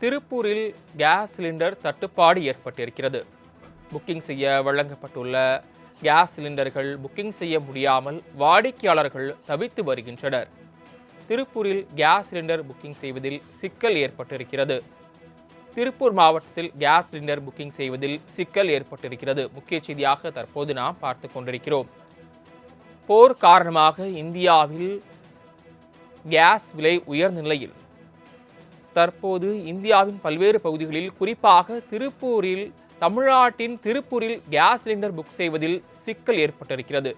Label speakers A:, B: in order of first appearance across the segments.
A: திருப்பூரில் gas cylinder தட்டுப்பாடு ஏற்பட்டிருக்கிறது. புக்கிங் செய்ய வழங்கப்பட்டுள்ள கேஸ் சிலிண்டர்கள் புக்கிங் செய்ய முடியாமல் வாடிக்கையாளர்கள் தவித்து வருகின்றனர். திருப்பூரில் கேஸ் சிலிண்டர் புக்கிங் செய்வதில் சிக்கல் ஏற்பட்டிருக்கிறது. திருப்பூர் மாவட்டத்தில் கேஸ் சிலிண்டர் புக்கிங் செய்வதில் சிக்கல் ஏற்பட்டிருக்கிறது. முக்கிய செய்தியாக தற்போது நாம் பார்த்து கொண்டிருக்கிறோம். போர் காரணமாக இந்தியாவில் கேஸ் விலை உயர்ந்த நிலையில் தற்போது இந்தியாவின் பல்வேறு பகுதிகளில், குறிப்பாக திருப்பூரில், தமிழ்நாட்டின் திருப்பூரில் கேஸ் சிலிண்டர் புக் செய்வதில் சிக்கல் ஏற்பட்டிருக்கிறது.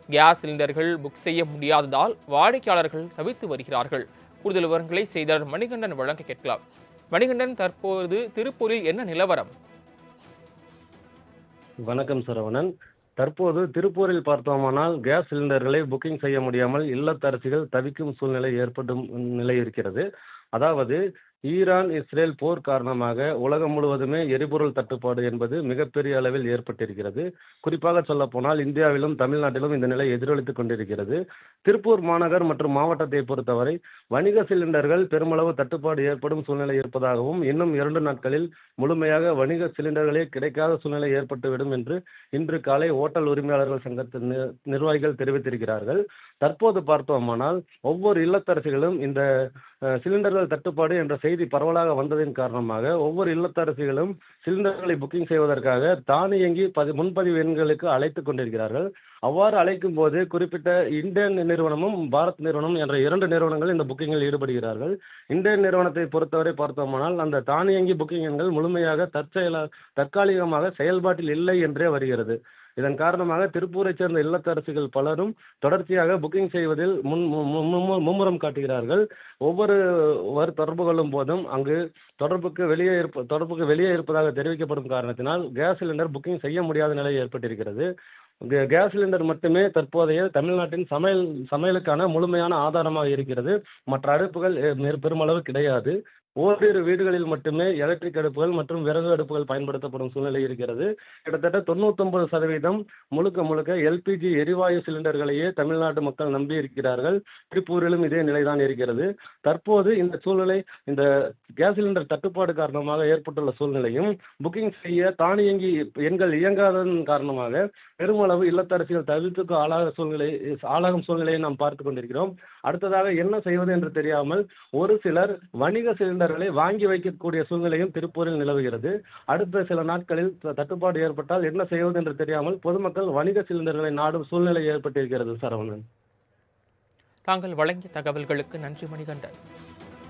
A: கேஸ் சிலிண்டர்கள் புக் செய்ய முடியாததால் வாடிக்கையாளர்கள் தவித்து வருகிறார்கள். கூடுதல் விவரங்களை செய்தியாளர் மணிகண்டன் வழங்க கேட்கலாம். மணிகண்டன், தற்போது திருப்பூரில் என்ன நிலவரம்?
B: வணக்கம் சரவணன். தற்போது திருப்பூரில் பார்த்தோமானால் கேஸ் சிலிண்டர்களை புக்கிங் செய்ய முடியாமல் இல்லத்தரசிகள் தவிக்கும் சூழ்நிலை ஏற்படும் நிலை இருக்கிறது. அதாவது ஈரான் இஸ்ரேல் போர் காரணமாக உலகம் முழுவதுமே எரிபொருள் தட்டுப்பாடு என்பது மிகப்பெரிய அளவில் ஏற்பட்டிருக்கிறது. குறிப்பாக சொல்லப்போனால் இந்தியாவிலும் தமிழ்நாட்டிலும் இந்த நிலை எதிரொலித்துக் கொண்டிருக்கிறது. திருப்பூர் மாநகர் மற்றும் மாவட்டத்தை பொறுத்தவரை வணிக சிலிண்டர்கள் பெருமளவு தட்டுப்பாடு ஏற்படும் சூழ்நிலை இருப்பதாகவும், இன்னும் 2 நாட்களில் முழுமையாக வணிக சிலிண்டர்களே கிடைக்காத சூழ்நிலை ஏற்பட்டுவிடும் என்று இன்று காலை ஓட்டல் உரிமையாளர்கள் சங்கத்தின் நிர்வாகிகள் தெரிவித்திருக்கிறார்கள். தற்போது பார்த்தோமானால் ஒவ்வொரு இல்லத்தரசிகளும் இந்த சிலிண்டர்கள் தட்டுப்பாடு என்ற செய்தி பரவலாக வந்ததின் காரணமாக ஒவ்வொரு இல்லத்தரசிகளும் சிலிண்டர்களை புக்கிங் செய்வதற்காக தானியங்கி முன்பதிவு எண்களுக்கு அழைத்துக் கொண்டிருக்கிறார்கள். அவ்வாறு அழைக்கும் போது குறிப்பிட்ட இண்டேன் நிறுவனமும் பாரத் நிறுவனம் என்ற 2 நிறுவனங்கள் இந்த புக்கிங்கில் ஈடுபடுகிறார்கள். இண்டேன் நிறுவனத்தை பொறுத்தவரை பார்த்தோமானால் அந்த தானியங்கி புக்கிங் எண்கள் முழுமையாக தற்காலிகமாக செயல்பாட்டில் இல்லை என்றே வருகிறது. இதன் காரணமாக திருப்பூரைச் சேர்ந்த இல்லத்தரசிகள் பலரும் தொடர்ச்சியாக புக்கிங் செய்வதில் மும்முரம் காட்டுகிறார்கள். ஒவ்வொரு தொடர்பு கொள்ளும் போதும் அங்கு தொடர்புக்கு வெளியே இருப்பதாக தெரிவிக்கப்படும் காரணத்தினால் கேஸ் சிலிண்டர் புக்கிங் செய்ய முடியாத நிலை ஏற்பட்டிருக்கிறது. கேஸ் சிலிண்டர் மட்டுமே தற்போதைய தமிழ்நாட்டின் சமையலுக்கான முழுமையான ஆதாரமாக இருக்கிறது. மற்ற அடுப்புகள் பெருமளவு கிடையாது. ஓரிரு வீடுகளில் மட்டுமே எலக்ட்ரிக் அடுப்புகள் மற்றும் விறகு அடுப்புகள் பயன்படுத்தப்படும் சூழ்நிலை இருக்கிறது. கிட்டத்தட்ட 99% முழுக்க எல்பிஜி எரிவாயு சிலிண்டர்களையே தமிழ்நாட்டு மக்கள் நம்பி இருக்கிறார்கள். திருப்பூரிலும் இதே நிலைதான் இருக்கிறது. தற்போது இந்த சூழ்நிலை, இந்த கேஸ் சிலிண்டர் தட்டுப்பாடு காரணமாக ஏற்பட்டுள்ள சூழ்நிலையும், புக்கிங் செய்ய தானியங்கி எண்கள் இயங்காததன் காரணமாக பெருமளவு இல்லத்தரசிகள் தவிர்த்துக்கு ஆளாகும் சூழ்நிலையை நாம் பார்த்து கொண்டிருக்கிறோம். அடுத்ததாக என்ன செய்வது என்று தெரியாமல் ஒரு சிலர் வணிக சிலிண்டர்களை வாங்கி வைக்கக்கூடிய சூழ்நிலையும் திருப்பூரில் நிலவுகிறது. அடுத்த சில நாட்களில் தட்டுப்பாடு ஏற்பட்டால் என்ன செய்வது என்று தெரியாமல் பொதுமக்கள் வணிக சிலிண்டர்களை நாடும் சூழ்நிலை ஏற்பட்டிருக்கிறது. சரவணன்,
A: தாங்கள் வழங்கிய தகவல்களுக்கு நன்றி மணிகண்டன்.